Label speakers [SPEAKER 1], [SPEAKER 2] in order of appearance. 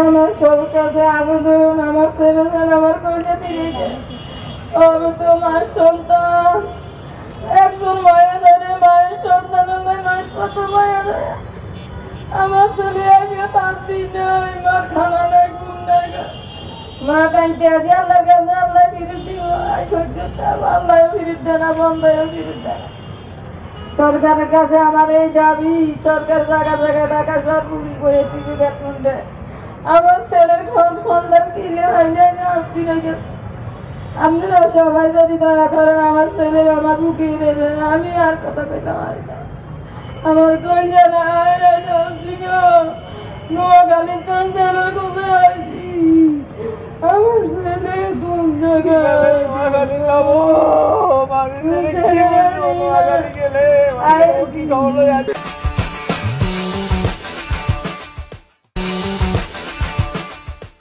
[SPEAKER 1] আমার সব কাছে আবেদন, আমার ছেলেদের আমার কইতে দিয়েছে সব তোমার সন্তান। একজন মায়া ধরে মায়ের সন্তান মায়ের কত মায়া ধরে। আমার ছেলে আগে 5 দিন নেই, মা খানা নেই, ঘুম নেই, মা কানতে আছে আল্লাহর কাছে, আল্লাহ ফিরে দিব, আল্লাহ ফিরে দেয় না, বন্ধ ফিরে দেয় না। সরকারের কাছে আমার এই দাবি, সরকার জায়গা জায়গায় টাকা সব চুরি করে টিভি বেতন দেয়। আমার ছেলের ঘর সন্তান কিনে হয়ে যায় না, কিনে গেছে। আপনারা সবাই যদি দয়া করেন আমার ছেলের আমার বুকে রেখে, আমি আর কথা কইতে পারি না। আমার কোন জানায় নোয়াখালী তো ছেলের কোথায় আছি, আমার ছেলে কোন জায়গায়
[SPEAKER 2] নোয়াখালী যাবো, মানুষের কি বলবো, নোয়াখালী গেলে কি খবর